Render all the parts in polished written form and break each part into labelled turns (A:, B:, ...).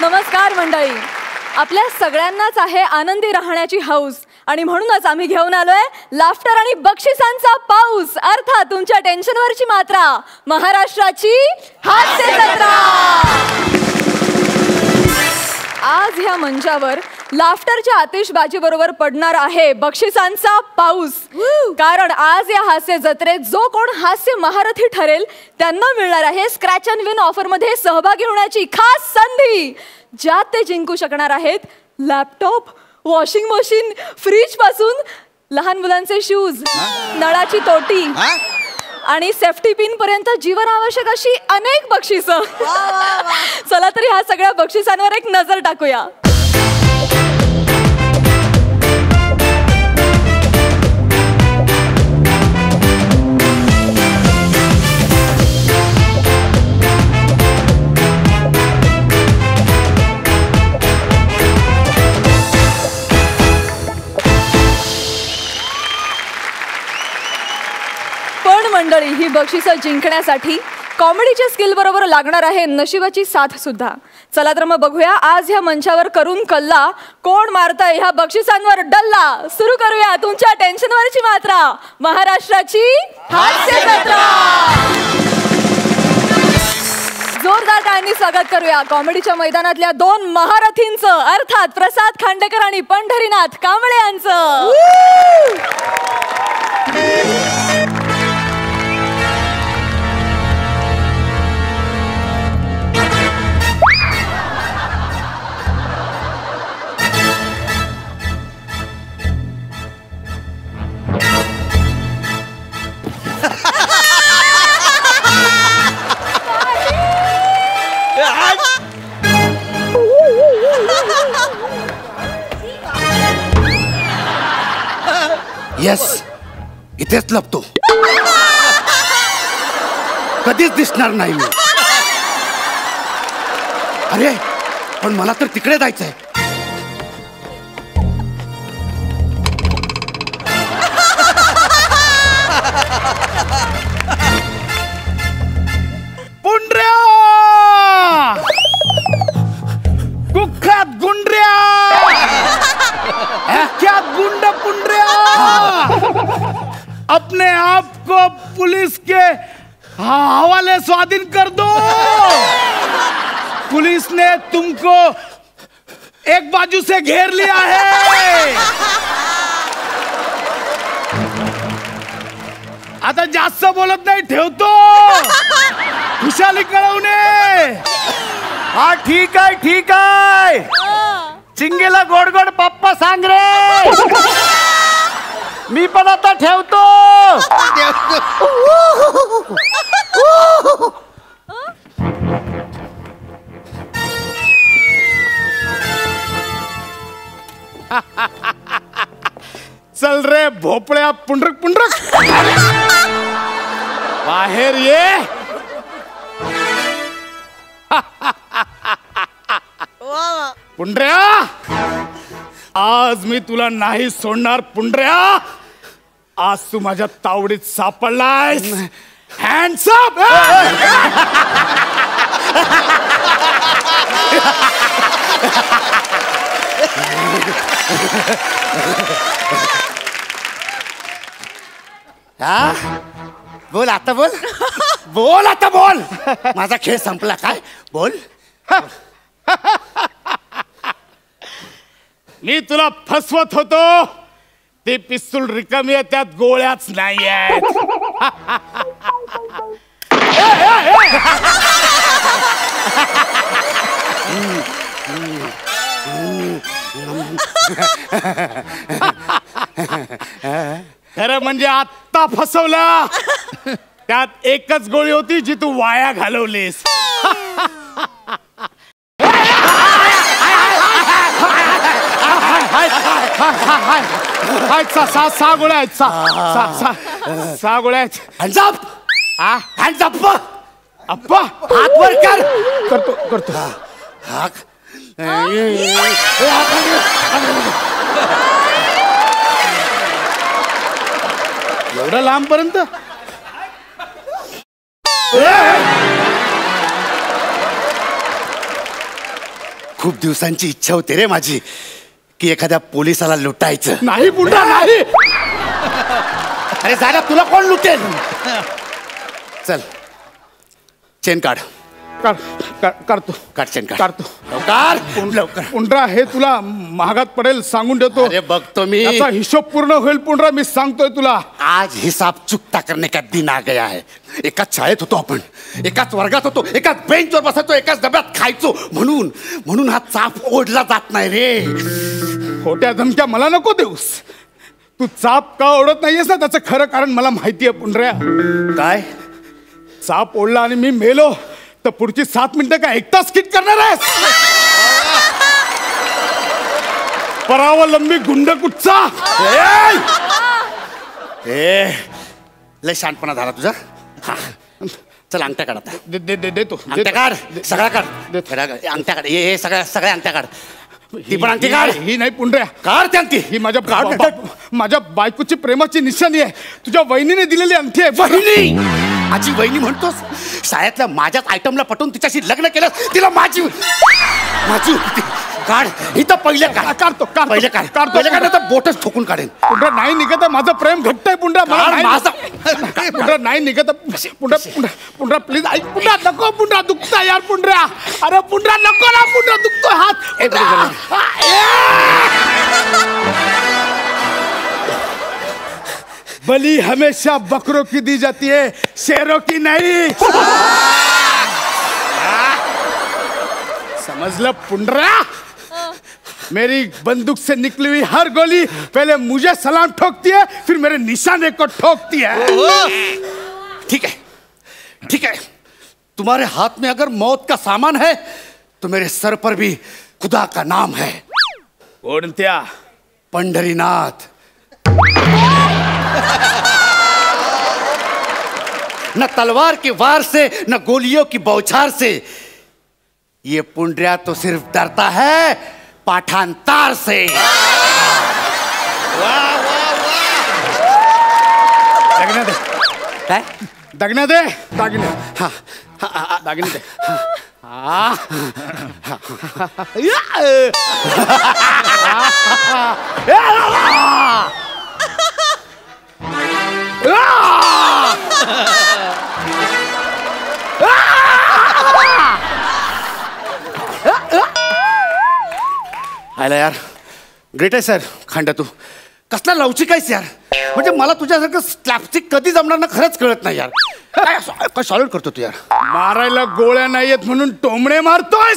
A: नमस्कार मंडळी. आपल्या सगळ्यांनाच आहे आनंदी राहण्याची हौस आणि म्हणूनच आम्ही घेऊन आलोय लाफ्टर आणि बक्षिसांचा पाऊस, अर्थात तुमच्या टेन्शनवरची मात्रा, महाराष्ट्राची हास्य जत्रा. आज ह्या मंचावर लाफ्टरच्या आतिषबाजी बरोबर पडणार आहे बक्षिसांचा पाऊस. कारण आज या हास्य जत्रेत जो कोण हास्य महारथी ठरेल त्यांना मिळणार आहे स्क्रॅच अँड विन ऑफर मध्ये सहभागी होण्याची खास संधी, ज्यात ते जिंकू शकणार आहेत लॅपटॉप, वॉशिंग मशीन, फ्रीज पासून लहान मुलांचे शूज, नळाची तोटी आणि सेफ्टी पिन पर्यंत जीवनावश्यक अशी अनेक बक्षिसं. चला तरी ह्या सगळ्या बक्षिसांवर एक नजर टाकूया. मंडळी, ही बक्षिसं जिंकण्यासाठी कॉमेडीच्या स्किल बरोबर लागणार आहे नशिबाची साथ सुद्धा. चला तर मग बघूया आज ह्या मंचावर करून कल्ला कोण मारतंय ह्या बक्षिसांवर डल्ला. सुरू करूया तुमच्या टेन्शनवरची मात्रा, महाराष्ट्राची हास्य जत्रा. जोरदार टाळ्यांनी स्वागत करूया कॉमेडीच्या मैदानातल्या दोन महारथींचं, अर्थात प्रसाद खांडेकर आणि पंढरीनाथ कांबळे यांचं.
B: यस, इथेच लपतो, कधीच दिसणार नाही मी. अरे पण मला तर तिकडे जायचंय.
C: पुंड्र्या, कुख्यात गुंड्र्या, कुख्यात गुंड पुंड्र्या, अपने आप को पुलिस के हवाले स्वाधीन कर दो. पुलिस ने तुमको एक बाजू से घेर लिया है. आता जास्त बोलत नाही, ठेवतो. खुशाली कळवणे.
D: हा ठीक आहे, ठीक आहे. चिंगेला गोड गोड पप्पा सांग रे. मी पण आता ठेवतो.
C: चल रे भोपळ्या, पुंडरक पुंडरक बाहेर ये. पुंड्र्या, आज मी तुला नाही सोडणार. पुंड्र्या, आज तू माझ्या तावडीत सापडलायस. Hands up.
B: बोल आता, बोल बोल आता, बोल. माझा खेळ संपला काय? बोल.
C: मी तुला फसवत होतो. ते पिस्तूल रिकामी आहे, त्यात गोळ्याच नाही आहेत. खरं म्हणजे आत्ता फसवला. त्यात एकच गोळी होती जी तू वाया घालवलीस. सहा गोळ्या आहेत. सहा गोळ्या आहेत.
B: हँड्सअप. हँड्सअप.
C: अप्पा,
B: हात वर कर.
C: करतो करतो.
B: हाक.
C: एवढं लांब पर्यंत.
B: खूप दिवसांची इच्छा होती रे माझी की एखाद्या पोलिसाला लुटायचं.
C: नाही पुंडरा नाही.
B: अरे जागा तुला कोण लुटेल. चल चेन काढ.
C: काढतो
B: काढ चेन काढ.
C: काढतो.
B: लवकर.
C: पुंडरा हे तुला महागात पडेल सांगून देतो.
B: अरे बघतो मी.
C: याचा हिशोब पूर्ण होईल पुंडरा मी सांगतोय तुला.
B: आज हिसाब चुकता करने का दिन आ गया है. एकाच शाळेत होतो आपण, एकाच वर्गात होतो, एकाच बेंचवर बसायचो, एकाच डब्यात खायचो. म्हणून हा चाप ओढला जात नाही रे.
C: खोट्या धमक्या मला नको देऊस. तू चाप का ओढत नाहीयेस ना त्याचं खरं कारण मला माहिती आहे पुंडऱ्या.
B: काय
C: चाप ओढला आणि मी मेलो तर पुढची 7 मिनिटं काय 1 तास किट करणार आहेस. परावलंबी गुंड कुठचा.
B: ए लय शानपणा झाला तुझा. हा चल अंगठ्या काढ आता.
C: देतो
B: अंगठ्या काढ. सगळा काढ. अंगठ्या काढ. हे सगळ्या अंगठ्या काढ. ती पण अंगठी काढ.
C: ही नाही पुंडऱ्या
B: काढ ती अंगठी.
C: ही माझ्या बायकोची प्रेमाची निशाणी आहे. तुझ्या वहिनीने दिलेली अंगठी आहे.
B: वहिनी माझी वहिनी म्हणतोस. शाळेतल्या माझ्याच आयटमला पटवून तिच्याशी लग्न केलं. तिला माझी काढ. इथं पहिले
C: काढतो
B: पहिले काढ तर बोटच ठोकून काढेन.
C: पुंडरा नाही निघत माझं प्रेम घट्ट आहे पुंडरा. पुंडरा नाही निघत. पुंडरा प्लीज ऐक. पुंडरा नको. पुंडरा दुखता यार पुंडरा. अरे पुंडरा नको ना. पुंडरा दुखतो हात. बलि हमेशा बकरों की दी जाती है, शेरों की नहीं. समझ लो पुंडरा. मेरी बंदूक से निकली हुई हर गोली पहले मुझे सलाम ठोकती है, फिर मेरे निशाने को ठोकती है.
B: ठीक है. तुम्हारे हाथ में अगर मौत का सामान है तो मेरे सर पर भी खुदा का नाम है.
C: कोणत्या.
B: पंढरीनाथ. न तलवार के वार से न गोलियों की बौछार से ये पुंड्रिया तो सिर्फ डरता है पाठांतार से.
C: दागिने दे.
B: काय
C: दागिने दे. दागिने.
B: हा
C: दागिने दे.
B: आयला यार ग्रेट आहे सर. खांडा तू कसला लवचिक आहेस यार. म्हणजे मला तुझ्यासारखं स्लॅपस्टिक कधी जमणार ना खरंच कळत नाही यार. काय सॉलिड करतो तू यार.
C: मारायला गोळ्या नाहीयेत म्हणून टोमणे मारतोय.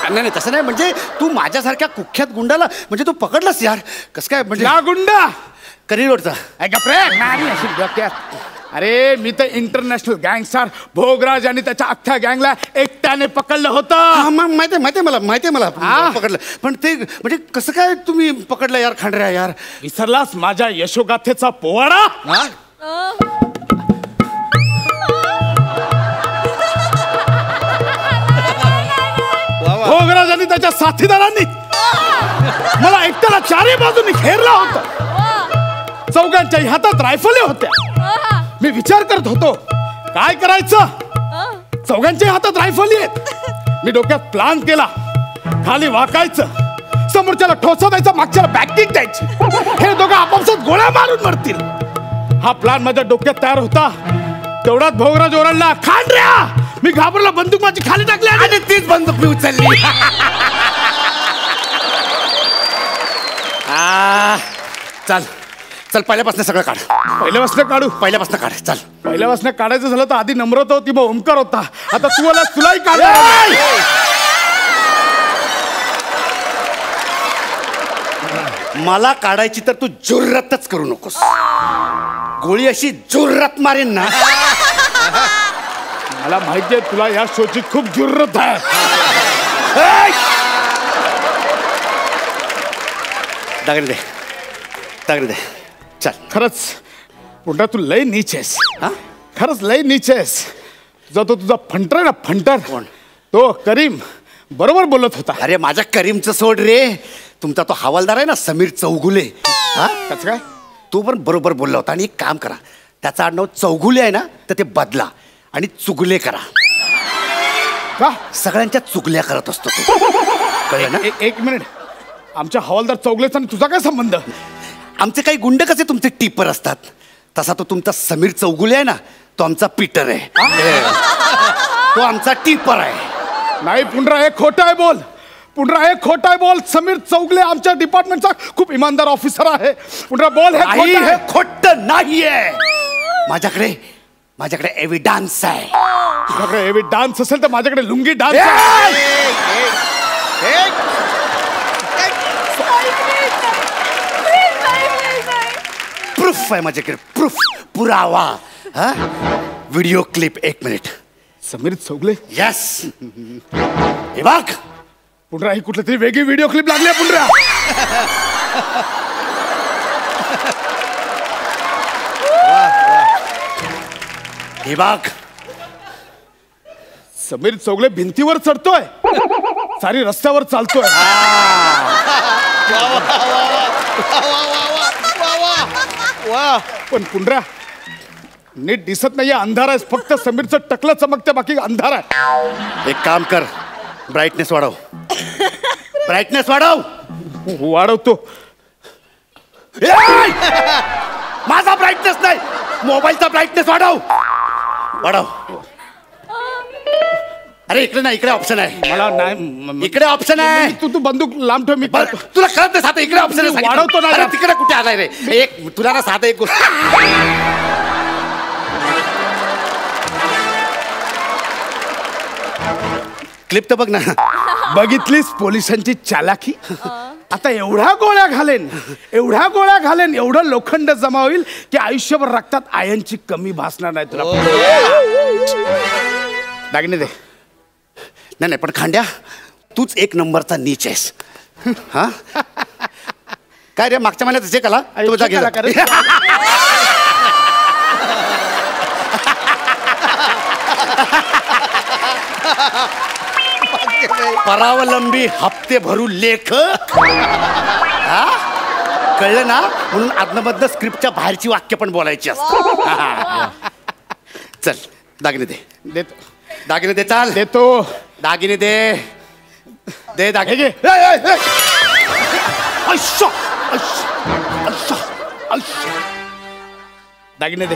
B: नाही तसं नाही. म्हणजे तू माझ्यासारख्या कुख्यात गुंडाला म्हणजे तू पकडलास यार. कसं काय म्हणजे
C: या गुंडा
B: करी रोडचा.
C: अरे मी तर इंटरनॅशनल गँगस्टर भोगराज आणि त्याच्या अख्ख्या गँगला एकट्याने पकडलं होतं.
B: माहिती आहे मला पकडलं. पण ते म्हणजे कसं काय तुम्ही पकडलं यार खांडऱ्या यार.
C: विसरलास माझ्या यशोगाथेचा पोवाडा. भोगराज आणि त्याच्या साथीदारांनी मला एकट्याला चारही बाजूनी घेरला होता. चौघांच्याही हातात रायफली होत्या. मी विचार करत होतो काय करायचं. चौघांच्याही हातात रायफली आहेत. मी डोक्यात प्लान केला. खाली वाकायचं, समोरच्याला ठोसा द्यायचा, मागच्याला बॅकिंग द्यायची. हे दोघं आपापसात गोळ्या मारून मरतील. हा प्लान माझ्या डोक्यात तयार होता. तेवढात भोगराज ओरडला, खांडऱ्या. मी घाबरला, बंदूक माझी खाली टाकली आणि
B: तीच बंदूक मी उचलली. चल पहिल्यापासून सगळं काढ.
C: पहिल्यापासून काढू.
B: पहिल्यापासून काढ. चल
C: पहिल्यापासून काढायचं झालं तर आधी नम्रता होती, मग ओंकार होता. आता तू आला, तुलाही काढ.
B: मला काढायची तर तू जुर्रतच करू नकोस. गोळी अशी जुर्रत मारेन ना.
C: मला माहितीये तुला या शोची खूप जुर्रत आहे.
B: दागणे दे. चल.
C: खरंच पुन्हा तू लय नीच आहेस. खरंच लय नीच आहेस. तुझा फंटर आहे ना, फंटर.
B: कोण?
C: तो करीम बरोबर बोलत होता.
B: अरे माझ्या करीमचं सोड रे. तुमचा तो हवालदार आहे ना समीर चौगुले.
C: त्याच काय.
B: तो पण बरोबर बोलला होता. आणि एक काम करा, त्याचं आडनाव चौगुले आहे ना तर ते बदला आणि चुगले करा.
C: का?
B: सगळ्यांच्या चुगल्या करत असतो तू. कळलं ना?
C: एक मिनिट, आमच्या हवालदार चौगलेचा आणि तुझा काय संबंध?
B: आमचे काही गुंड कसे तुमचे टिपर असतात, तसा तो तुमचा समीर चौगुले आहे ना, तो आमचा पीटर आहे. तो आमचा टिपर आहे.
C: नाही पुंडरा, हे खोटं आहे बोल. पुंडरा, हे खोटं आहे बोल. समीर चौगले आमच्या डिपार्टमेंटचा खूप इमानदार ऑफिसर आहे. पुंडरा बोल, हे
B: नाही,
C: खोटं
B: हे
C: आहे.
B: खोटं नाहीये. माझ्याकडे एव्हिडन्स आहे.
C: तुझ्याकडे एव्ही डान्स असेल तर माझ्याकडे लुंगी डान्स आहे.
B: प्रूफ आहे माझ्याकडे, प्रूफ, पुरावा. हा, video clip. 1 minute.
C: Sameer Chougule,
B: yes, हे बघ.
C: पुंडरा, ही कुठली तरी वेगळी व्हिडिओ क्लिप लागली आहे पुंडरा.
B: हे बघ.
C: समीर चौगले भिंतीवर चढतोय, सारी रस्त्यावर चालतोय. पण पुंडरा, नीट दिसत नाहीये, अंधार आहे. फक्त समीरचं टकलं चमकते, बाकी अंधार आहे.
B: एक काम कर, ब्राईटनेस वाढव. ब्राईटनेस वाढव.
C: वाढवतो.
B: माझा ब्राईटनेस नाही, मोबाईलचा ब्राईटनेस वाढव. वाढव. अरे इकडे नाही, इकडे ऑप्शन आहे.
C: मला नाही,
B: इकडे ऑप्शन आहे.
C: तू बंदूक लांब ठेव. मी
B: बरं, तुला कळत नाही साधं, इकडे ऑप्शन आहे.
C: वाढवतो ना.
B: अरे तिकडे कुठे आलाय रे? एक तुला ना साधं एक गोष्ट. क्लिप तर बघ ना.
C: बघितलीस पोलिसांची चालाकी? आता एवढ्या गोळ्या घालेन, एवढं लोखंड जमा होईल की आयुष्यभर रक्तात आयनची कमी भासणार नाही तुला. दागिने दे.
B: नाही पण खांड्या, तूच एक नंबरचा नीच आहेस. हा, काय रे, मागच्या महिन्यात जे कला तुझा गेला. परावलंबी हप्ते भरू लेखक. हा, कळलं ना? म्हणून आदनमधनं स्क्रिप्टच्या बाहेरची वाक्य पण बोलायची असतात. चल दागिने दे.
C: देतो.
B: दागिने दे. चाल
C: देतो.
B: दागिने दे. दे दागिने.
C: दागिने दे.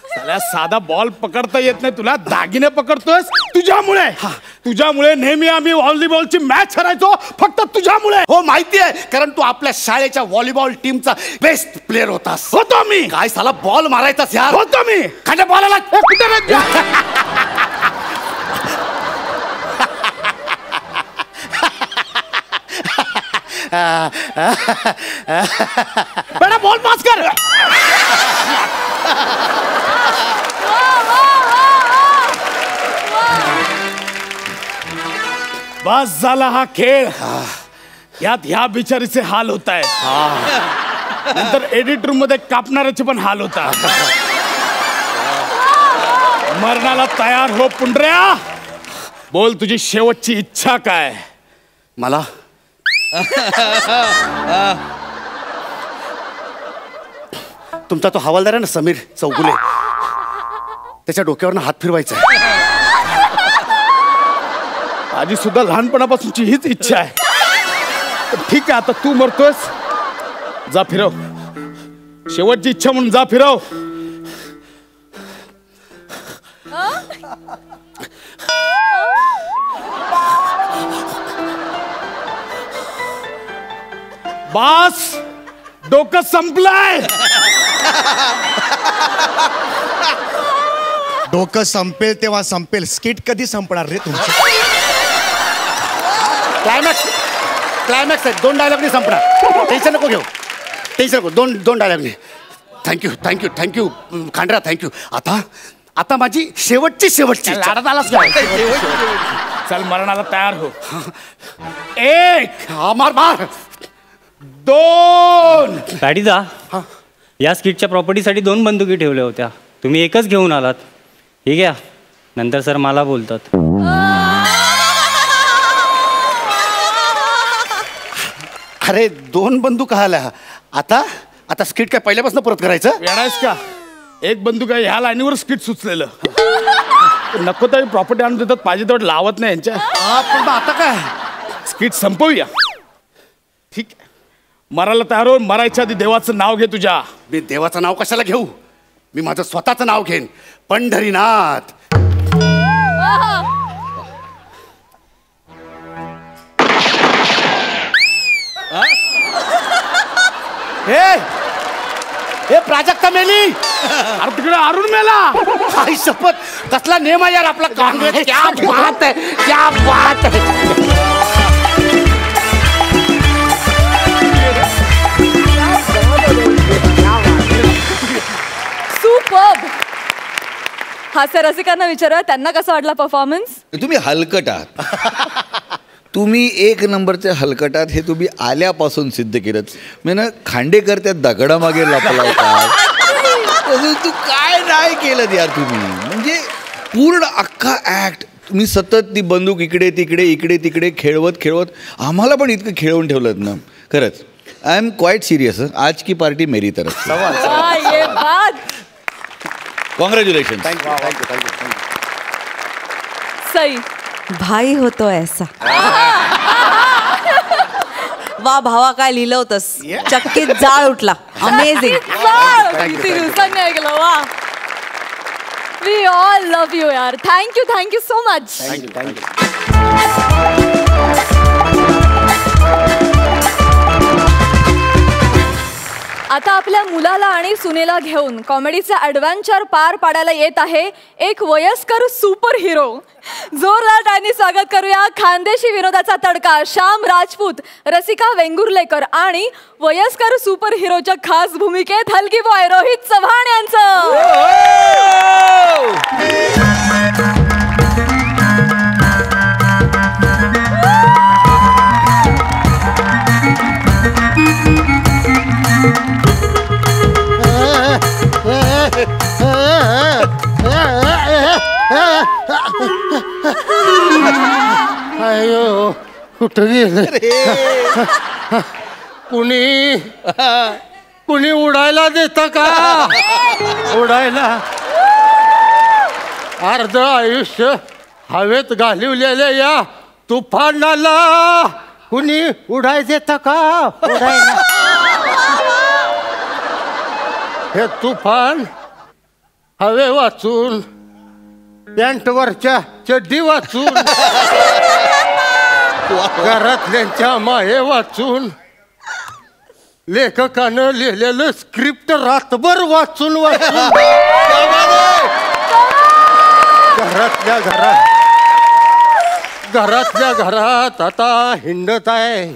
C: साला साधा बॉल पकडता येत नाही तुला, दागिने पकडतोयस. तुझ्यामुळे नेहमी आम्ही व्हॉलीबॉलची मॅच हरायचो, फक्त तुझ्यामुळे.
B: हो माहिती आहे, कारण तू आपल्या शाळेच्या व्हॉलीबॉल टीमचा बेस्ट प्लेअर होतास.
C: होतो मी.
B: काय साला बॉल मारायचास यार.
C: होतो मी.
B: खांद्या बॉलाला
C: कुठे रे? बेटा बॉल पास कर. बस झाला हा खेळ. यात ह्या बिचारीचे हाल होत आहेत. नंतर एडिट रूम मध्ये कापणाऱ्याचे पण हाल होतात. मरणाला तयार हो पुंडऱ्या. बोल तुझी शेवटची इच्छा काय?
B: मला तुमचा तो हवालदार आहे ना समीर चौगुले, त्याच्या डोक्यावरनं हात फिरवायचा आहे.
C: माझी सुद्धा लहानपणापासूनची हीच इच्छा आहे. पण ठीक आहे, आता तू मरतोयस, जा फिरव. शेवटची इच्छा म्हणून जा फिरव. बास, डोकं संपलंय.
E: डोकं संपेल तेव्हा संपेल. स्किट कधी संपणार रे तुमचं?
B: क्लायमॅक्स आहे. 2 डायलॉगनी संपणार. टेन्शन नको घेऊ, टेन्शन नको. दोन डायलॉगनी. Thank you Khandra, thank you. आता माझी शेवटची
C: लाडात आलास का? चल मरणाला तयार हो. 1
B: मार
C: 2.
F: गाडीदा, या स्किटच्या प्रॉपर्टीसाठी 2 बंदुकी ठेवल्या होत्या, तुम्ही एकच घेऊन आलात. हे घ्या, नंतर सर मला बोलतात.
B: अरे 2 बंदूक आल्या. आता स्किट काय पहिल्यापासून परत करायचं?
C: येणारस का? 1 बंदूक आहे, ह्या लाईनीवर स्किट सुचलेलं. नको तरी प्रॉपर्टी आणून देतात, पाहिजे तेवढं लावत नाही यांच्या.
B: पण मग आता काय?
C: स्किट संपवूया. ठीक आहे, मरायला तयार हो. मरायच्या आधी देवाचं नाव घे तुझ्या.
B: मी देवाचं नाव कशाला घेऊ? मी माझं स्वतःचं नाव घेईन, पंढरीनाथ. हे प्राजक्ता मेली.
C: अरे तिकडे अरुण मेला.
B: आई शपथ, कसला नेम आहे यार आपला काँग्रेस. क्या बात है, क्या बात है.
A: सुपर्ब. हास्य रसिकांना विचारा त्यांना कसा वाटला परफॉर्मन्स.
G: तुम्ही हलकट आहात. तुम्ही एक नंबरचे हलकट आहात हे तुम्ही आल्यापासून सिद्ध केलं. म्हणजे खांडेकर त्या दगडामागे लपला होता. तू काय नाही केलं यार तुम्ही. म्हणजे पूर्ण अख्खा ऍक्ट तुम्ही सतत ती बंदूक इकडे तिकडे इकडे तिकडे खेळवत खेळवत आम्हाला पण इतकं खेळवून ठेवलं ना. खरंच आई एम क्वाइट सिरियस. आज की पार्टी मेरी तरफ. कॉन्ग्रॅच्युलेशन.
A: सई.
H: भाई होतो ऐसा. वा भावा, काय लिहिलं होतंस. चक्कीत जाळ उठला. अमेझिंग.
A: किती दिवसांनी ऐकलं. वा. वी ऑल लव्ह यू यार. Thank you so much. आता आपल्या मुलाला आणि सुनेला घेऊन कॉमेडीचा ॲडव्हेंचर पार पाडायला येत आहे एक वयस्कर सुपर हिरो. जोरदार टाळ्यांनी स्वागत करूया खानदेशी विनोदाचा तडका श्याम राजपूत, रसिका वेंगुर्लेकर आणि वयस्कर सुपर हिरोच्या खास भूमिकेत हलकी बॉय रोहित चव्हाण यांचं.
I: अयो कुठं गेले. कुणी उडायला देतं का. उडायला अर्ध आयुष्य हवेत घालवलेल्या या तुफानाला कुणी उडाय देतं का. उडायला हे तुफान हवे वाचून पॅन्टवरच्या चड्डी वाचून घरातल्यांच्या माये वाचून लेखकानं लिहिलेलं स्क्रिप्ट रातभर वाचून घरातल्या घरात आता हिंडत आहे.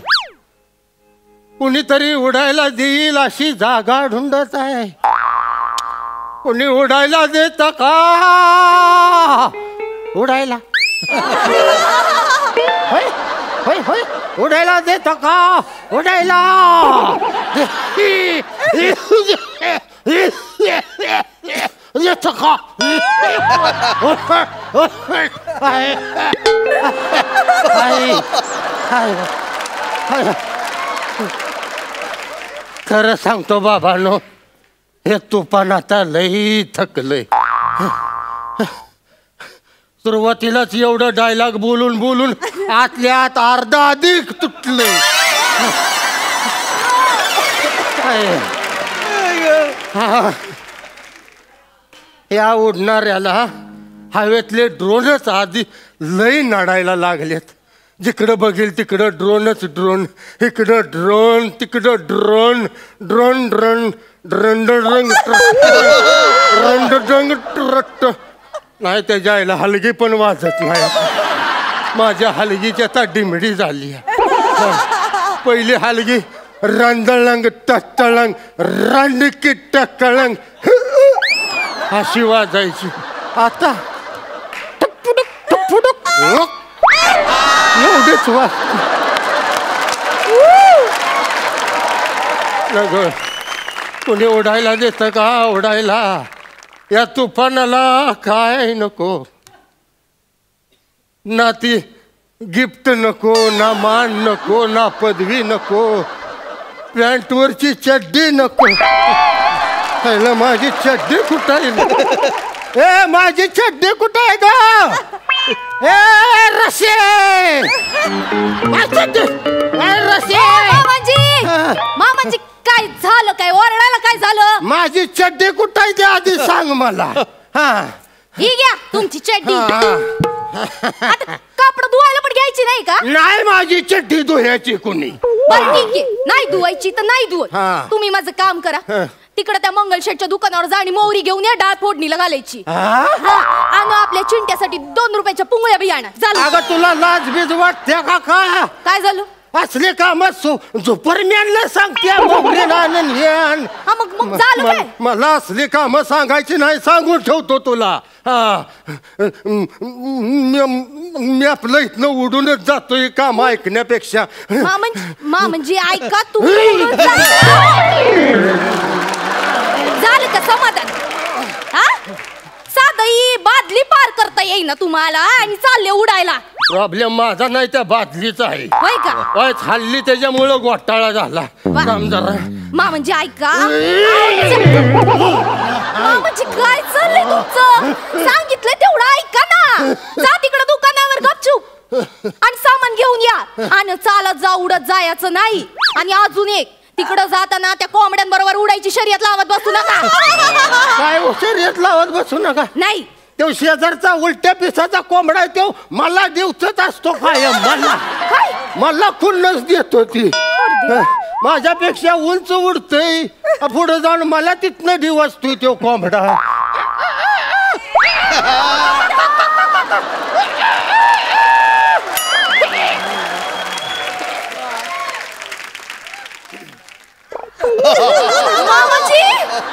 I: कुणीतरी उडायला देईल अशी जागा ढुंडत आहे. कुणी उडायला देत का. उडायला होय होय होय उडायला देत का. उडायला देत का. खरं सांगतो बाबांनो, हे तुफान आता लई थकलंय. सुरुवातीलाच एवढं डायलॉग बोलून बोलून आतल्या आत अर्धा अधिक तुटलंय. या उडणाऱ्याला हवेतले ड्रोनच आधी लई नडायला लागलेत. जिकडं बघेल तिकडं ड्रोनच ड्रोन. इकडं ड्रोन तिकडं ड्रोन. ड्रोन ड्रोन ड्रंड रंग रंड रंग ट्रट. नाही त्याच्या आईला हलगी पण वाजत नाही. माझ्या हलगीची आता डिमडी झाली आहे. पहिली हलगी रंदळंग टटळंग रंडकी टकळंग अशी वाजायची. आता टपुडुक टपुडुक एवढीच वाज. कोणी उडायला देतं का. उडायला या तुफानाला काय नको. ना ती गिफ्ट नको, ना मान नको, ना पदवी नको, पॅन्टवरची चड्डी नको. पहिलं माझी चड्डी कुठाईल. ए माझी चड्डी कुठे आहे ग? ए रसे
A: मामांजी काय झालं? काय ओरडायला काय झालं?
I: माझी चड्डी कुठे आहे ते आधी सांग मला. हा
A: ही घ्या तुमची चड्डी. आता कापड धुवायला पण घ्यायची नाही का?
I: नाही माझी चड्डी धुयाची कुणी.
A: बरं ठीक आहे, नाही धुवायची तर नाही धुवत.
I: हा.
A: तुम्ही माझं काम करा, तिकडे त्या मंगलशेठच्या दुकानावर जा आणि मोहरी घेऊन या, डाळ फोडणीला घालायची. आणि आपल्या चिंट्यासाठी 2 रुपयाच्या पुंगळ्या बियाणा झालं.
I: अगं तुला लाज बीज वाटते का?
A: काय झालं?
I: असले काम सुपरमॅनला सांगते मोहरीला आण हे आण.
A: हा मग झालं काय?
I: मला असली काम सांगायची नाही, सांगून ठेवतो तुला. मी आपलं इथनं उडूनच जातोय काम ऐकण्यापेक्षा.
A: म्हणजे ऐका तू. झालं का समाधान? हा साधं बादली पार करता येईना तुम्हाला आणि चालले उडायला.
I: प्रॉब्लेम माझा नाही त्या बादलीचा आहे.
A: होय का?
I: हल्ली त्याच्यामुळं घोटाळा झाला. काम जरा
A: म्हणजे ऐका. म्हणजे काय चाललंय तुमचं? सांगितलंय तेवढं ऐका ना. जा तिकडे दुकानावर गपचूप आणि सामान घेऊन या. आणि चालत जा, उडत जायचं नाही. आणि अजून एक, तिकडं जाताना त्या कोंबड्यांबरोबर उडायची शर्यत लावत बसू नका.
I: काय शर्यत लावत बसू नका?
A: नाही,
I: तो शेजारचा उलट्या पिसाचा कोंबडा तो मला दिवसच असतो. काय मला खुन्नस देतो ती. माझ्यापेक्षा उंच उडतय, पुढे जाऊन मला तिथनं दिवसतोय तो कोंबडा.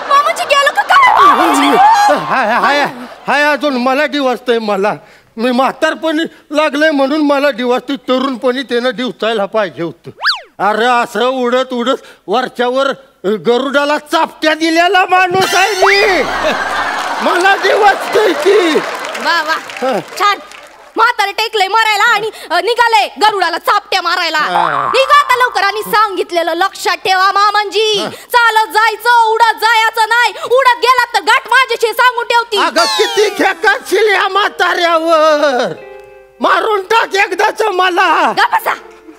A: मामाजी गेलं का काय?
I: हाय अजून मला दिवसतय. मला मी म्हातारपणी लागलंय म्हणून मला दिवसतोय. तरुणपणी त्यानं दिवसायला पाहिजे होतं. अरे असं उडत उडत वरच्यावर गरुडाला चापट्या दिलेला माणूस आहे मी. मला दिवसतय ती.
A: वा वा छान. म्हातारे टेकले मरायला आणि निघाले गरुडाला चापट्या मारायला. निघा आता लवकर. आणि सांगितलेलं लक्षात ठेवा मामांजी. चालत जायचं, उडत जायचं नाही. उडत गेलात तर गाठ माझ्याशी सांगून ठेवती.
I: अगं किती खेकाशील या म्हाताऱ्यावर. मारून टाक एकदाच मला.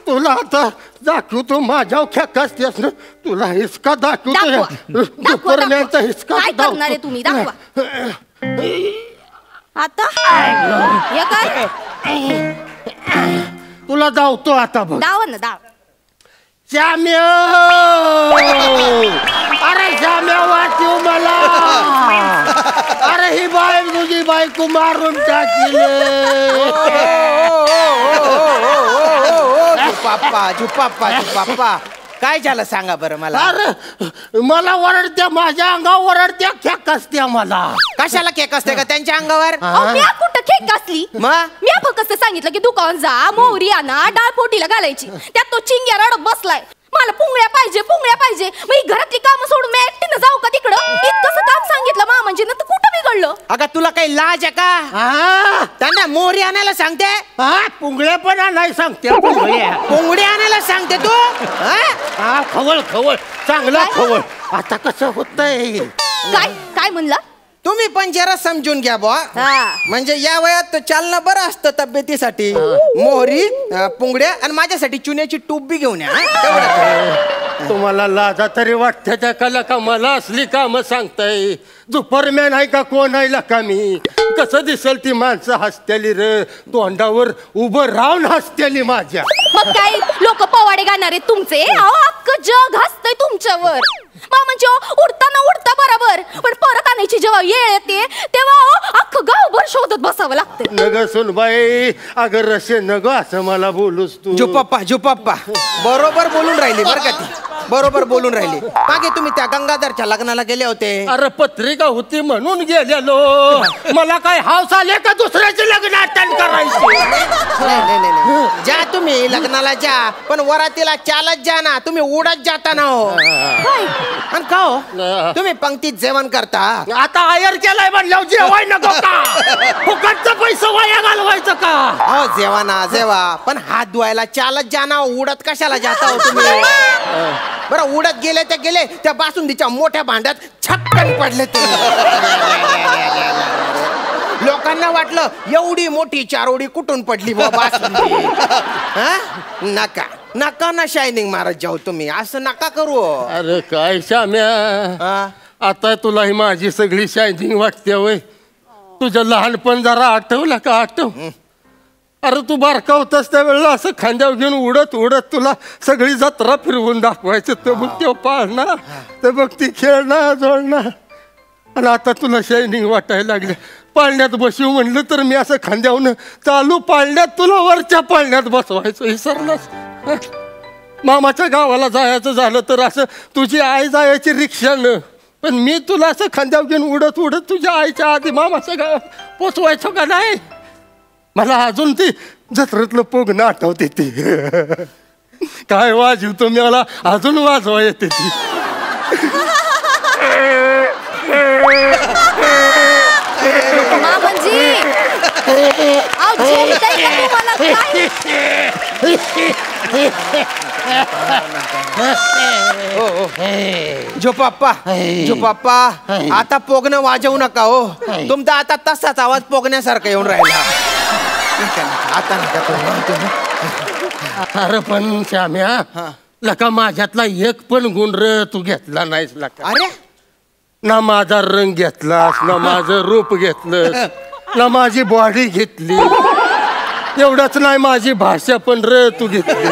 I: तुला आता दाखवतो माझ्या खेकासतेस ना. तुला हिसका दाखवतो. दुपारम्यांचा हिसका
A: काय करणार आहे तुम्ही? दाखवा आता. हे काय?
I: तुला धावतो आता बघ.
A: दाव ना दाव.
I: श्याम्या, अरे श्याम्या वाचव मला. अरे ही बाय तुझी बायको मारून टाकली.
J: पाप्पा काय झालं सांगा बरं मला.
I: अरे मला ओरडत्या, माझ्या अंगावर ओरडत्या, खेक असत्या मला.
J: कशाला केक असते का त्यांच्या अंगावर?
A: मी कुठं खेक असली? मी फक्त सांगितलं की दुकान जा, मोहरी आणा, डाळ फोडीला घालायची. त्यात तो चिंग्या रडत बसलाय. मला पुंगळ्या पाहिजे, पुंगळ्या पाहिजे. मी घरातली कामं सोडून मी एकटीनं जाऊ का तिकडं? इतकंसं काम सांगितलं मामांजी ना, तर कुठं बिघडलं?
J: अगं तुला काही लाज आहे का? त्यांना मोहरी आणायला सांगते.
I: पुंगळ्या पण नाही सांगते.
J: पुंगडी आणायला सांगते तू?
I: खवळ खवळ चांगला खवळ. आता कसं होतंय?
A: काय काय म्हणला?
J: तुम्ही पण जरा समजून घ्या बुवा. म्हणजे या वयात चालणं बरं असतं तब्येतीसाठी. मोहरी, पुंगड्या आणि माझ्यासाठी चुन्याची टूप बी घेऊन या.
I: तुम्हाला लाजा तरी वाटते त्या कला का मला असली कामं सांगताय? दुपारम्यान आहे का कोण आहे लका मी? कसं दिसल ती माणसं हसतेली रे. तोंडावर उभं राहून हसतेली माझ्या.
A: मग काय लोक पवाडे गाणार आहेत तुमचे? अख्खं जग हसतंय तुमच्यावर. मामांची उडताना उडता बरोबर, पण परत आणायची जेव्हा वेळ येते तेव्हा अख्खं गावभर शोधत बसावं लागतं.
I: नग सुनबाई, अगर रसे नग असं मला बोलूस तू.
J: जुपप्पा बरोबर बोलून राहिली बरं का ती. बरोबर बोलून राहिली. मागे तुम्ही त्या गंगाधरच्या लग्नाला गेले होते.
I: अरे पत्रिका होती म्हणून गेलेलो. मला काय हाऊस आले का दुसऱ्याचे लग्न अटेंड करायचे?
J: नाही. जा तुम्ही लग्नाला जा, पण वरातीला चालत जा ना. तुम्ही उडत जाता ना हो. आणि का हो तुम्ही पंक्तीत जेवण करता?
I: आता आयर केलाय म्हणल्यावर जेवाय नको का? फुकटचा पैसा वाया घालवायचं का?
J: हो जेवा ना जेवा, पण हात धुवायला चालत जा ना. उडत कशाला जाता हो तुम्ही? बरं उडत गेले ते गेले, त्या बासुंदीच्या मोठ्या भांड्यात छक्कन पडले तुम्ही. लोकांना वाटलं एवढी मोठी चारोडी कुठून पडली बाबा. नका नका ना शायनिंग मारत जाऊ तुम्ही, असं नका करू.
I: अरे काय श्याम्या, आता तुला ही माझी सगळी शायनिंग वाटते वय. तुझं लहानपण जरा आठवलं का? आठव. अरे तू बारका होतास त्यावेळेला असं खांद्यावर घेऊन उडत उडत तुला सगळी जत्रा फिरवून दाखवायचं. तर मग ते पाळणं, तर मग ती खेळणं जोडणं. आणि आता तुला शायनिंग वाटायला लागले. पाळण्यात बसू म्हणलं तर मी असं खांद्यावरून चालू पाळण्यात तुला वरच्या पाळण्यात बसवायचं. विसरलास? मामाच्या गावाला जायचं झालं तर असं तुझी आई जायची रिक्षानं, पण मी तुला असं खांद्यावर घेऊन उडत उडत तुझ्या आईच्या आधी मामाच्या गावात पोचवायचो का नाही? मला अजून ती जत्रेतलं पोगणं आठवते. ती काय वाजवतो मी, मला अजून वाजवा येते ती.
J: जो पप्पा आता पोगणं वाजवू नका हो. तुमचा आता तसाच आवाज पोगण्यासारखा येऊन राहिला. आता नका.
I: अरे पण श्याम्या, लका माझ्यातला एक पण गुण र तू घेतला नाहीस लका.
J: अरे
I: ना माझा रंग घेतलास, ना माझं रूप घेतलं, ना माझी बॉडी घेतली. एवढंच नाही, माझी भाषा पण र तू घेतली.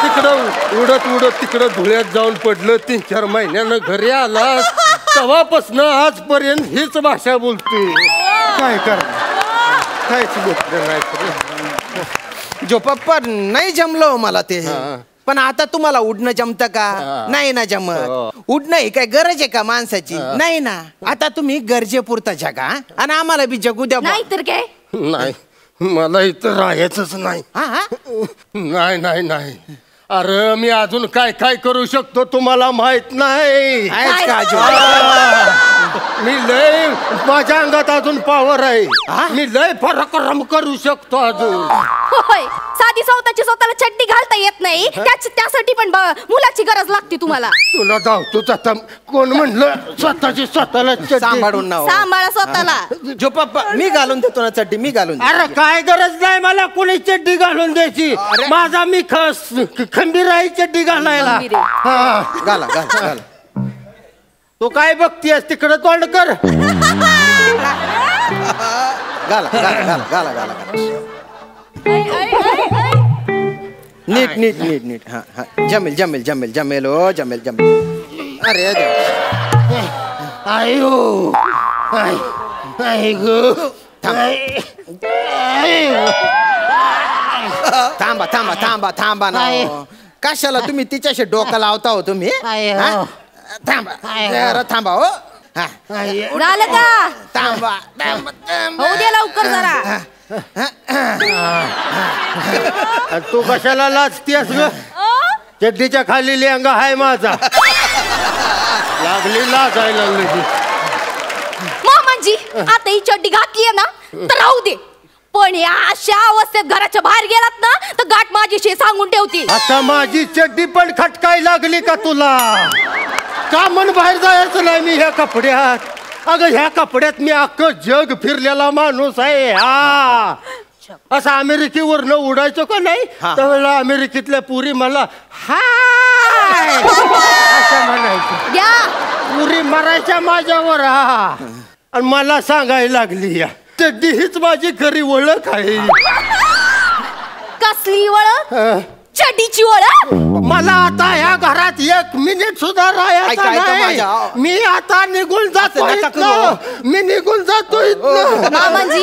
I: तिकडं उडत उडत तिकडं धुळ्यात जाऊन पडलं. 3-4 महिन्यानं घरी आलास, तेव्हापासून आजपर्यंत हीच भाषा बोलते. काय कर, कायच घेतलं नाही.
J: जो पप्पा नाही जमलं मला ते. पण आता तुम्हाला उडणं जमतं का? नाही ना जमत. उडणं ही काय गरज आहे का माणसाची? नाही ना. आता तुम्ही गरजेपुरता जगा आणि आम्हाला बी जगू द्या.
A: नाही तर काय?
I: नाही, मला इथं राहायचंच नाही. नाही नाही नाही. अरे मी अजून काय काय करू शकतो तुम्हाला माहित नाही. मी लय, माझ्या अंगात अजून पॉवर आहे. मी लय पराक्रम करू शकतो अजून.
A: होय, साधी स्वतःला चड्डी घालता येत नाही, त्यासाठी पण मुलाची गरज लागते तुम्हाला.
I: तुला धावतोच आता. कोण म्हणलं स्वतःला
J: सांभाळून ना.
A: सांभाळा स्वतःला.
J: जो पप्पा मी घालून देतो ना चड्डी, मी घालून.
I: अरे काय गरज नाही मला कोणी चड्डी घालून द्यायची. माझा मी खंबीराई चड्डी घालायला.
J: घाला घाला घाला.
I: तू काय बघतीयस? तिकडं तोंड कर.
J: घाला घाला घाला घाला. नीट नीट नीट नीट. हा हा, जमेल जमेल जमेल जमेल. हो जमेल जमेल. अरे
I: आयो आय गो.
J: थांबा थांबा थांबा थांबा ना. कशाला तुम्ही तिच्याशी डोकं लावता हो तुम्ही? थांबा जरा थांबा. हो
A: झालं का?
J: थांबा थांबा थांबा.
A: होऊ दे लवकर जरा.
I: तू कशाला लाजतीयस ग? चड्डीच्या खाली लेंगा हाय माझा. लागली लाजायला लागली.
A: मामांजी, आता ही चड्डी घातली आहे ना तर राहू दे, पण या अशा अवस्थेत घराच्या बाहेर गेलात ना तर गाठ माझीशी सांगून ठेवती.
I: आता माझी चड्डी पण खटकाय लागली का तुला? का मन बाहेर जायचं नाही मी ह्या कपड्यात? अगं ह्या कपड्यात मी अख्खं जग फिरलेला माणूस आहे. हा, असं अमेरिकेवरनं उडायचं का नाही त्यावेळेला अमेरिकेतल्या पुरी मला हाय असं म्हणायचं. पुरी मरायच्या माझ्यावर. हा, आणि मला सांगायला लागली या चड्डी हीच माझी खरी ओळख आहे.
A: कसली ओळख? चड्डीची ओळख.
I: मला आता ह्या घरात 1 मिनिट सुद्धा राहायचं नाही. मी आता निघून जातो. मी निघून जातो इथनं.
A: मामांजी,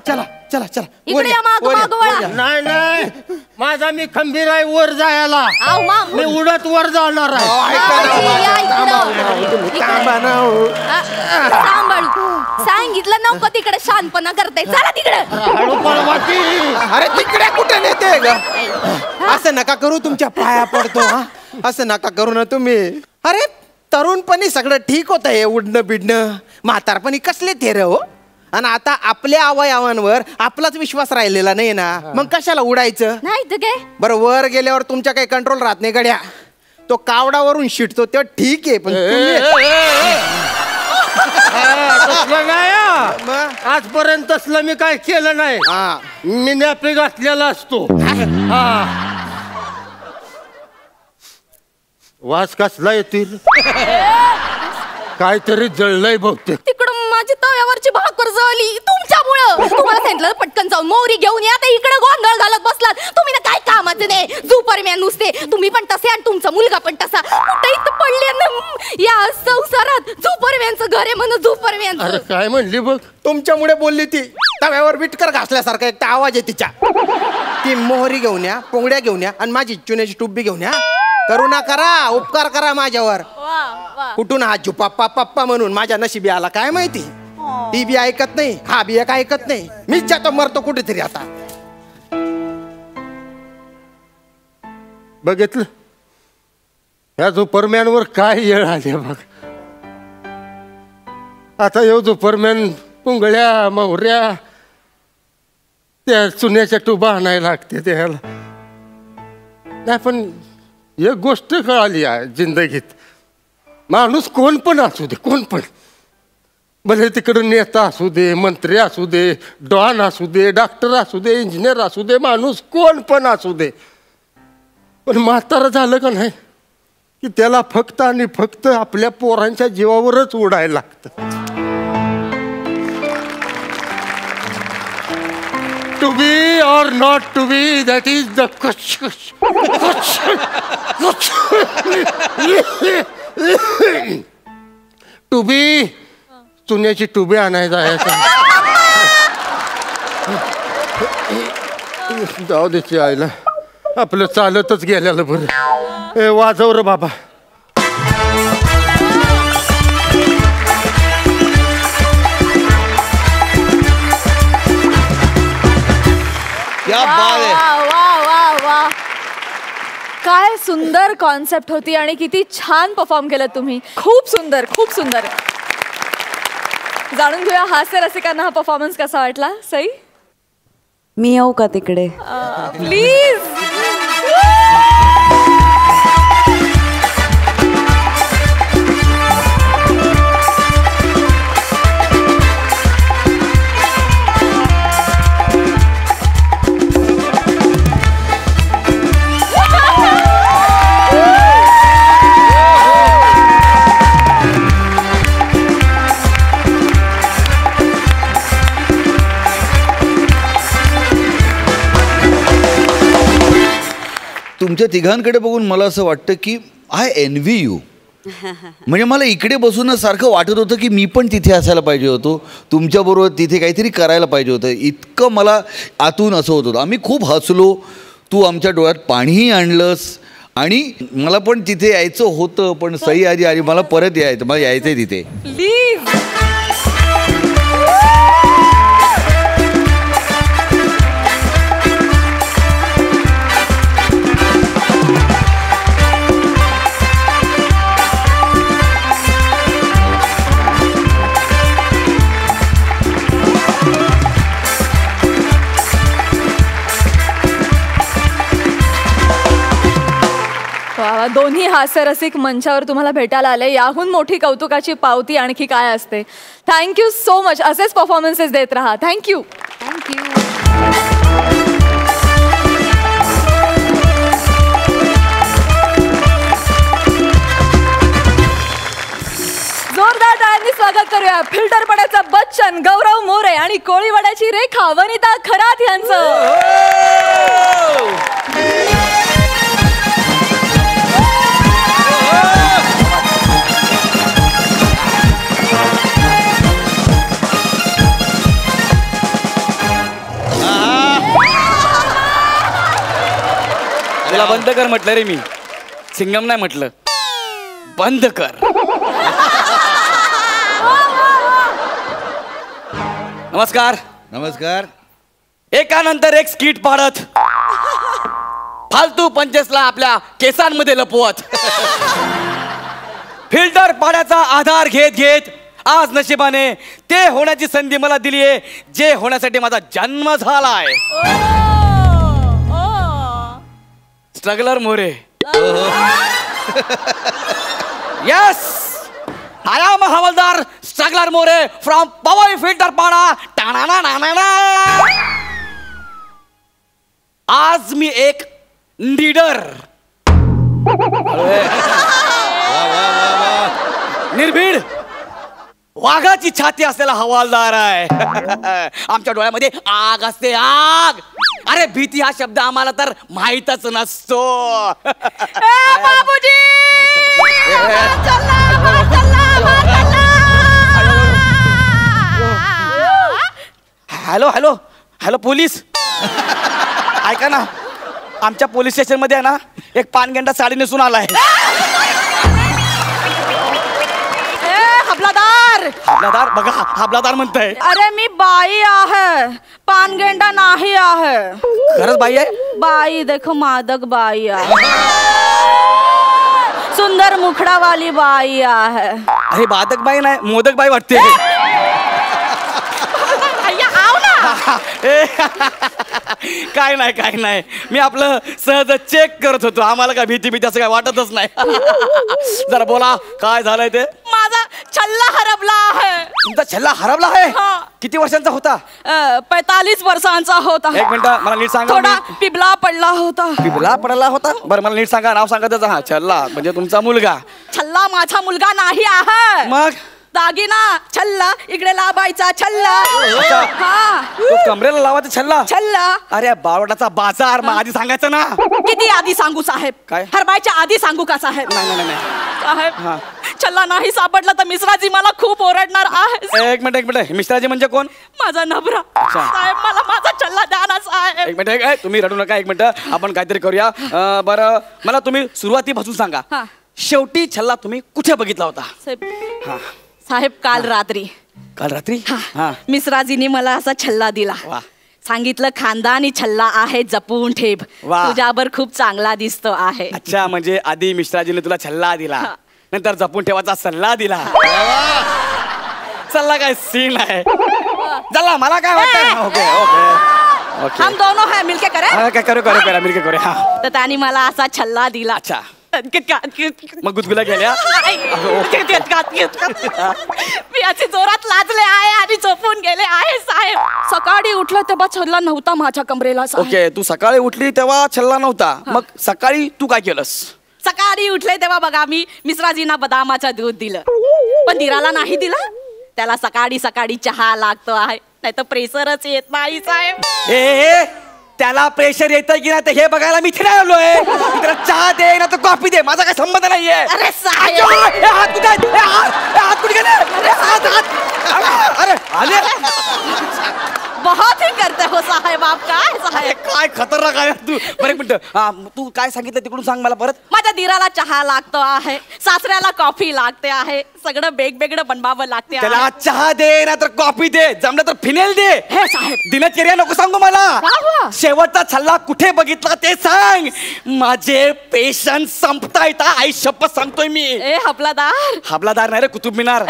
J: चला चला चला.
A: इकडे या, माग माग वळा.
I: नाही नाही, माझा मी खंबीर आहे वर जायला. मी उडत वर जाणार आहे.
A: सांगितलं नको तिकडे शानपणा करताय. चला तिकडे.
J: अरे तिकडे कुठे नेते ग? असं नका करू, तुमच्या पाया पडतो. असं नका करू ना तुम्ही. अरे तरुणपणी सगळं ठीक होतं हे उडणं बिडणं. म्हातारपणी कसले थेर हो? आणि आता आपल्या अवयवांवर आपलाच विश्वास राहिलेला नाही ना, मग कशाला उडायचं?
A: नाही तर काय.
J: बरं, वर गेल्यावर तुमच्या काही कंट्रोल राहत नाही गड्या. तो कावडावरून शिटतो तेव्हा ठीक आहे, पण
I: तसलं नाही आजपर्यंत तसलं मी काय केलं नाही. मी नॅपी घातलेला असतो. वास कसला येतील? काहीतरी जळलंय बहुतेक.
A: तिकडं माझी तव्यावरची भाकर जळली तुमच्यामुळं. तुम्हाला सांगितलं पटकन जाऊन मोहरी घेऊन या, आता इकडे गोंधळ घालत बसलात तुम्ही. ना काय कामाचं नाही, सुपरमॅन नुसते. तुम्ही पण तसे आणि तुमचा मुलगा पण तसा. कुठे इथं पडले ना या संसारात. सुपरमॅनचं घर आहे म्हणून सुपरमॅन.
I: अरे काय म्हणली बघ?
J: तुमच्यामुळे बोलली ती. तव्यावर विटकर घासल्यासारखा एक आवाज आहे तिच्या. ती मोहरी घेऊन या, पोंगड्या घेऊन या आणि माझी चुन्याची टुब्बी घेऊन या. करुणा करा, उपकार करा माझ्यावर. कुठून हा पप्पा पप्पा म्हणून माझ्या नशिबी आला काय माहिती. ती बी ऐकत नाही, हा बी एक ऐकत नाही. मीच जातो मरतो कुठेतरी आता.
I: बघितलं ह्या सुपरमॅनवर काय येळ आली बघ. आता येऊ सुपरमॅन पुंगळ्या मोहऱ्या त्या चुन्याच्या टुबा आणायला लागते त्याला. नाही पण एक गोष्ट कळाली आहे जिंदगीत, माणूस कोण पण असू दे, कोण पण, भले तिकडं नेता असू दे, मंत्री असू दे, डॉन असू दे, डॉक्टर असू दे, इंजिनियर असू दे, माणूस कोण पण असू दे, पण म्हातारं झालं का नाही की त्याला फक्त आणि फक्त आपल्या पोरांच्या जीवावरच उडायला लागतं. To be or not to be, that is the question. To be, चुन्याची टुबी आणायचा आहे. जाऊ द्यायची आईला, आपलं चालतच गेल्याला बरं. ए वाजव रे बाबा.
A: काय सुंदर कॉन्सेप्ट होती आणि किती छान परफॉर्म केलं तुम्ही. खूप सुंदर, खूप सुंदर. जाणून घेऊया हास्य रसिकांना हा परफॉर्मन्स कसा वाटला. सई,
H: मी येऊ का तिकडे
A: प्लीज.
G: तुमच्या तिघांकडे बघून मला असं वाटतं की आय एनव्ही यू. म्हणजे मला इकडे बसून सारखं वाटत होतं की मी पण तिथे असायला पाहिजे होतो, तुमच्याबरोबर तिथे काहीतरी करायला पाहिजे होतं. इतकं मला आतून असं होत होतं. आम्ही खूप हसलो, तू आमच्या डोळ्यात पाणीही आणलंस आणि मला पण तिथे यायचं होतं, पण सई आधी आली, मला परत यायचं, मला यायचं आहे तिथे.
A: प्लीज. दोन्ही हास्यरसिक मंचावर तुम्हाला भेटायला आले, याहून मोठी कौतुकाची पावती आणखी काय असते. Thank you so much. असेच परफॉर्मन्सेस देत राहा. थँक्यू. थँक्यू. जोरदार टाळ्यांनी स्वागत करूया फिल्टरपड्याचा बच्चन गौरव मोरे आणि कोळीवाड्याची रेखा वनिता खरात यांचं.
K: तुला बंद कर म्हटलं रे मी, सिंगम नाही म्हटलं, बंद कर. नमस्कार.
G: नमस्कार.
K: एकानंतर एक स्किट पाडत फालतू पंचेसला आपल्या केसांमध्ये लपवत फिल्टर पाड्याचा आधार घेत घेत आज नशिबाने ते होण्याची संधी मला दिली आहे जे होण्यासाठी माझा जन्म झालाय. Struggler More. Yes, I am havaldar struggler More from Powai Filter Pada. आज मी एक लीडर, निर्भीड वाघाची छाती असलेला हवालदार आहे. आमच्या डोळ्यामध्ये आग असते, आग. अरे भीती हा शब्द आम्हाला तर माहीतच नसतो.
A: बाबूजी
K: हॅलो हॅलो हॅलो पोलीस, ऐका ना, आमच्या पोलीस स्टेशन मध्ये आहे ना एक पानगेंडा साडी नेसून आलाय.
A: हबलादार.
K: हबलादार बघा, हबलादार म्हणताय.
A: अरे मी बाई आहे, पानगेंडा नाही आहे.
K: खरंच बाई आहे?
A: बाई देखो, मादक बाई आहे, सुंदर मुखडा वाली बाई आहे.
K: अरे बादक बाई नाही, मोदक बाई वाटते. काय नाही काय नाही, मी आपलं सहज चेक करत होतो. आम्हाला काय भीती भीती असं काय वाटतच नाही. जरा बोला काय झालंय ते.
A: माझा छल्ला हरपला आहे.
K: तुमचा छल्ला हरपला आहे? किती वर्षांचा होता?
A: 45 वर्षांचा होता.
K: एक मिनिट मला नीट सांगा.
A: थोडा पिबला पडला होता.
K: पिबला पडला होता? बरं मला नीट सांगा, नाव सांगा त्याचा. हा छल्ला म्हणजे तुमचा मुलगा.
A: छल्ला माझा मुलगा नाही आहे.
K: मग
A: दागिना छल्ला, इकडे लावायचा छल्ला. हा,
K: तो कमरेला लावायचा छल्ला.
A: छल्ला.
K: अरे बावटाचा बाजार. मग आधी सांगायचं ना.
A: किती आधी सांगू साहेब?
K: काय
A: हरबायच्या आधी सांगू का साहेब?
K: नाही नाही नाही
A: साहेब, छल्ला नाही सापडला तर मिश्राजी मला खूप ओरडणार आहे.
K: एक मिनिट, मिश्राजी म्हणजे कोण?
A: माझा नवरा. साहेब मला माझा छल्ला द्या ना साहेब.
K: एक मिनिट, तुम्ही रडू नका. एक मिनिट, आपण काहीतरी करूया. बरं मला तुम्ही सुरुवातीपासून सांगा, शेवटी छल्ला तुम्ही कुठे बघितला होता?
A: साहेब काल रात्री.
K: काल रात्री?
A: मिश्राजीने मला असा छल्ला दिला. सांगितलं खानदानी छल्ला आहे, जपून ठेव, तुझ्यावर खूप चांगला दिसतो आहे.
K: अच्छा, म्हणजे आधी मिश्राजीने तुला छल्ला दिला, नंतर जपून ठेवायचा सल्ला दिला. सल्ला काय सीन आहे. चला मला काय वाटतं. ओके ओके ओके,
A: हम दोनों है मिलके करे.
K: करू मिलके करू.
A: तर त्याने मला असा छल्ला दिला.
K: अच्छा, मग गुदगुल्या गेल्या.
A: मी असे जोरात लाजले आहे आणि झोपून गेले आहे साहेब. सकाळी उठलं तेव्हा छल्ला नव्हता माझ्या कमरेला.
K: ओके, तू सकाळी उठली तेव्हा छल्ला नव्हता. मग सकाळी तू काय केलंस?
A: सकाळी उठले तेव्हा बघा मी मिश्राजींना बदामाचं दूध दिलं, पण दिराला नाही दिला. त्याला सकाळी सकाळी चहा लागतो आहे, नाही तर प्रेशरच येत नाही साहेब.
K: त्याला प्रेशर येतंय की नाही हे बघायला मी इथे आलोय. त्याला चहा दे ना तर कॉफी दे, माझा काय संबंध नाहीये.
A: अरे साहेब,
K: हात कुठे हात कुठे गेले? अरे अरे
A: बहुत ही करते हो साहेब आप. काय साहेब,
K: काय खतरनाक आहे तू. बरं एक मिनिट, तू काय सांगितलं तिकडून सांग मला परत.
A: माझ्या दिराला चहा लागतो आहे, सासऱ्याला कॉफी लागते आहे, सगळं वेगवेगळं बनवावं लागते.
K: त्याला चहा दे ना तर कॉफी दे, जमलं तर फिनेल दे.
A: हे साहेब,
K: दिनचर्या नको सांगू मला. शेवटचा छल्ला कुठे बघितला ते सांग. माझे पेशन्स संपता येता. आई शपथ सांगतोय मी.
A: ए हबलादार.
K: हबलादार नाही रे, कुतुब मिनार.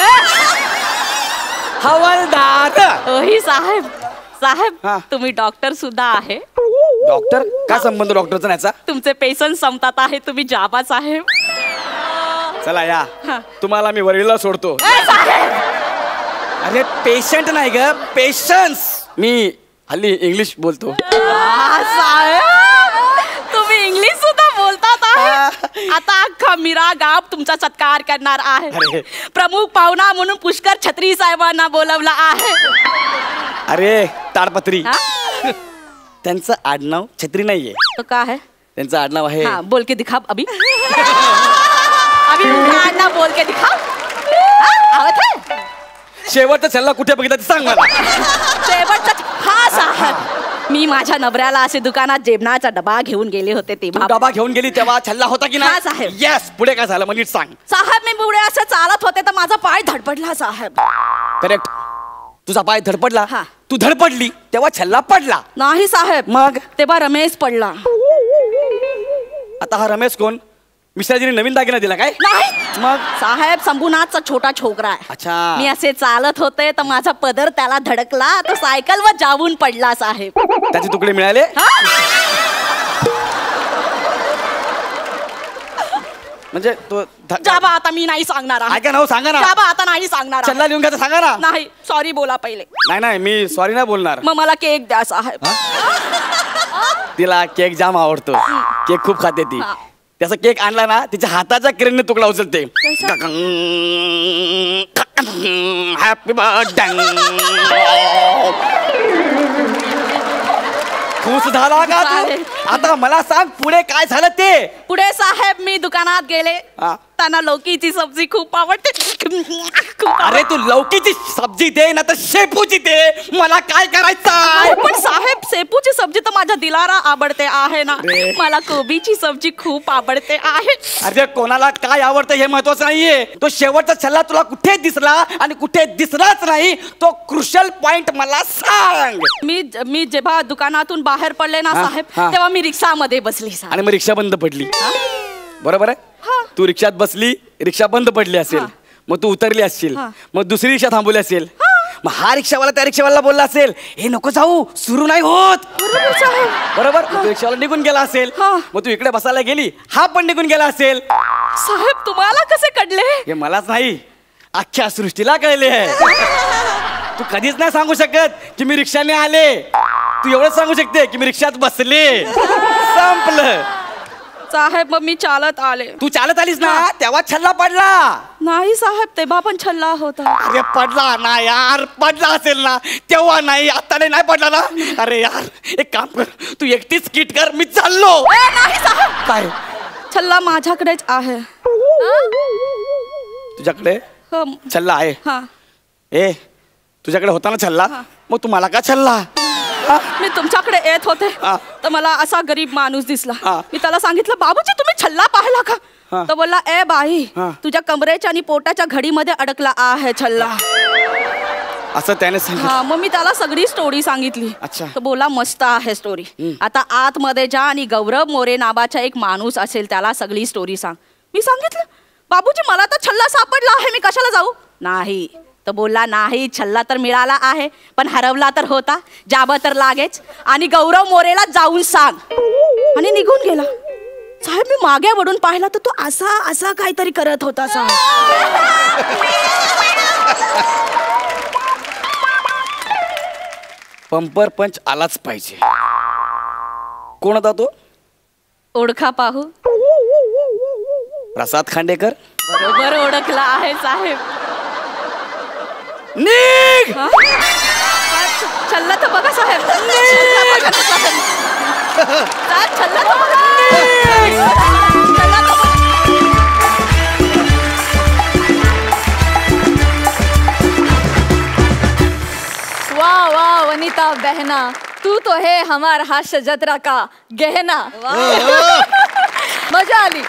K: हवालदार.
A: ओही साहेब. साहेब तुम्ही डॉक्टर सुद्धा आहे.
K: डॉक्टर? काय संबंध डॉक्टरचा याचा?
A: तुमचे पेशंट संपतात आहे, तुम्ही जाबा साहेब.
K: चला या, तुम्हाला मी वरीला सोडतो. अरे पेशंट नाही ग, पेशन्स. मी हल्ली इंग्लिश बोलतो.
A: साहेब तुम्ही इंग्लिश सुद्धा बोलतात आहे. आता अख्खा मीरा गाव तुमचा सत्कार करणार आहे. प्रमुख पाहुणा म्हणून पुष्कर छत्री साहेबांना बोलवलं आहे.
K: अरे ताडपत्री, त्यांचं आडनाव छत्री नाहीये.
A: तो का है?
K: त्यांचं आडनाव आहे.
A: बोल के दिखा अभी. अभी आडनाव बोल के दिखा. आवत है?
K: शेवटचा छल्ला कुठे बघितला ते सांग मला.
A: शेवटचा? हा साहेब, मी माझ्या नवऱ्याला असे दुकानात जेवणाचा डबा घेऊन गेले होते तेव्हा.
K: डबा घेऊन गेली तेव्हा छल्ला होता की नाही?
A: साहेब.
K: येस. पुढे काय झालं मग नीट सांग.
A: साहेब मी पुढे असं चालत होते तर माझा पाय धडपडला साहेब.
K: करेक्ट, तुझा पाय धडपडला. तू धडपडली तेव्हा छल्ला पडला.
A: नाही साहेब,
K: मग
A: तेव्हा रमेश पडला.
K: आता हा रमेश कोण? मिश्राजीने नवीन दागिना दिला काय?
H: नाही
K: मग
H: साहेब शंभूनाथचा छोटा छोकरा आहे.
K: अच्छा.
H: मी असे चालत होते तर माझा पदर त्याला धडकला, तो सायकलवर जाऊन पडला साहेब.
K: त्याचे तुकडे मिळाले? म्हणजे तो
H: जाबा आता मी नाही सांगणार आहे.
K: ऐका ना हो, सांगा ना.
H: जाबा आता नाही सांगणार आहे.
K: चल्ला लिहून घ्यायचं सांगा ना.
H: नाही सॉरी बोला पहिले.
K: नाही मी सॉरी नाही बोलणार.
H: मग मला केक द्या साहेब.
K: तिला केक जाम आवडतो, केक खूप खाते ती. त्याचा केक आणला ना तिच्या हाताच्या क्रेनने तुकडा उचलते. Happy birthday. खुश झाला का तू? आता मला सांग पुढे काय झालं ते.
H: पुढे साहेब मी दुकानात गेले, त्यांना लौकीची सब्जी खूप आवडते.
K: अरे तू लौकीची सब्जी दे ना तर शेपूची दे, मला काय करायचं?
H: पण साहेब शेपूची सब्जी तर माझ्या दिलारा आवडते आहे ना. मला कोबीची सब्जी खूप आवडते आहे.
K: अरे कोणाला काय आवडतं हे महत्वाचं नाहीये, तो शेवटचा छल्ला तुला कुठे दिसला आणि कुठे दिसलाच नाही, तो क्रुशल पॉइंट मला सांग.
H: मी जेव्हा दुकानातून बाहेर पडले ना साहेब, तेव्हा मी रिक्षामध्ये बसली साहेब.
K: आणि मग रिक्षा बंद पडली. बरोबर आहे. तू रिक्षात बसली, रिक्षा बंद पडली असेल, मग तू उतरली असशील, मग दुसरी रिक्षा थांबवली असेल, मग हा रिक्षावाला त्या रिक्षावाला बोलला असेल हे नको जाऊ, सुरू नाही होत. बरोबर. तू रिक्षावाला निघून गेला असेल, मग तू इकडे बसायला गेली, हा पण निघून गेला असेल.
H: साहेब तुम्हाला कसे कळले?
K: हे मलाच नाही अख्ख्या सृष्टीला कळले. तू कधीच नाही सांगू शकत की मी रिक्षाने आले, तू एवढंच सांगू शकते की मी रिक्षात बसले. संपलं
H: साहेब. मग मी चालत आले.
K: तू चालत आलीस ना तेव्हा छल्ला पडला?
H: नाही साहेब तेव्हा पण छल्ला होता.
K: अरे पडला ना यार, पडला असेल ना तेव्हा, नाही आता नाही पडला ना. अरे यार एक काम कर, तू एकटीच किट कर, मी चाललो.
H: नाही साहेब.
K: काय?
H: छल्ला माझ्याकडेच आहे.
K: तुझ्याकडे छल्ला आहे? ए तुझ्याकडे होता ना छल्ला, मग तू मला का छल्ला?
H: मी तुमच्याकडे येत होते तर मला असा गरीब माणूस दिसला. मी त्याला सांगितलं बाबूजी तुम्ही छल्ला पाहिला का? तर बोलला ए बाई तुझ्या कमरेच्या आणि पोटाच्या घडीमध्ये अडकला आहे छल्ला.
K: असं त्याने सांगितलं.
H: मग मी त्याला सगळी स्टोरी सांगितली. तर बोला मस्त आहे स्टोरी. आता आतमध्ये जा आणि गौरव मोरे नावाचा एक माणूस असेल त्याला सगळी स्टोरी सांग. मी सांगितलं बाबूजी मला तर छल्ला सापडला आहे, मी कशाला जाऊ? नाही. तर बोलला नाही छल्ला तर मिळाला आहे पण हरवला तर होता, जावं तर लागेच आणि गौरव मोरेला जाऊन सांग. आणि निघून गेला. साहेब मी मागे वळून पाहिला तर तो असा असा काहीतरी करत होता साहेब.
K: पंपर पंच आलाच पाहिजे. कोण होता तो?
H: ओळखा पाहू.
K: प्रसाद खांडेकर.
H: बरोबर ओळखला आहे साहेब.
K: निघ.
H: छल्ला तर बघा साहेब. छल्ला तर बघा.
A: वाह वाह वनिता बहना, तू तो है हमार हास्य जत्रा का गहना. मजा आली.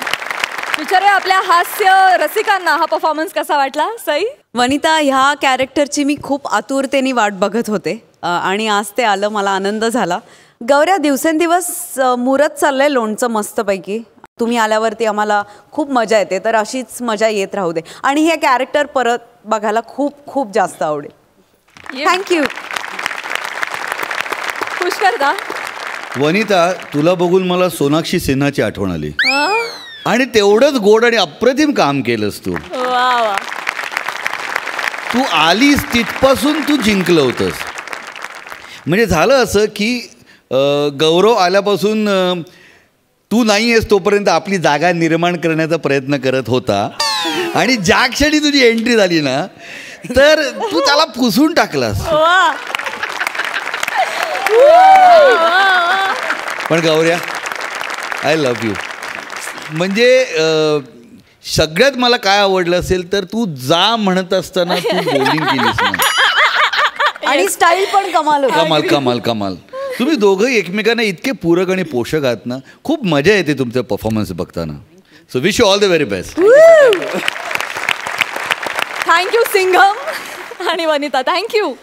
A: विचारूया आपल्या हास्य रसिकांना हा परफॉर्मन्स कसा वाटला. सई?
H: वनिता ह्या कॅरेक्टरची मी खूप आतुरतेने वाट बघत होते आणि आज ते आलं, मला आनंद झाला. गौऱ्या दिवसेंदिवस मुरत चाललंय लोणचं मस्तपैकी. तुम्ही आल्यावरती आम्हाला खूप मजा येते, तर अशीच मजा येत राहू दे आणि हे कॅरेक्टर परत बघायला खूप खूप जास्त आवडेल. थँक्यू.
A: पुष्कर दा?
G: वनिता तुला बघून मला सोनाक्षी सिन्हाची आठवण आली आणि तेवढंच गोड आणि अप्रतिम काम केलंस तू. तू आलीस तिथपासून तू जिंकलं होतंस. म्हणजे झालं असं की गौरव आल्यापासून तू नाही आहेस तोपर्यंत आपली जागा निर्माण करण्याचा प्रयत्न करत होता आणि ज्या क्षणी तुझी एंट्री झाली ना तर तू त्याला पुसून टाकलास. पण गौऱ्या आय लव्ह यू. म्हणजे सगळ्यात मला काय आवडलं असेल तर तू जा म्हणत असताना तू बॉलिंग केलीस ना
H: आणि स्टाईल पण कमाल.
G: कमाल कमाल कमाल. तुम्ही दोघं एकमेकांना इतके पूरक आणि पोषक आहात ना, खूप मजा येते तुमचा परफॉर्मन्स बघताना. So wish you all the very best.
A: Thank you Singham आणि वनिता. थँक्यू.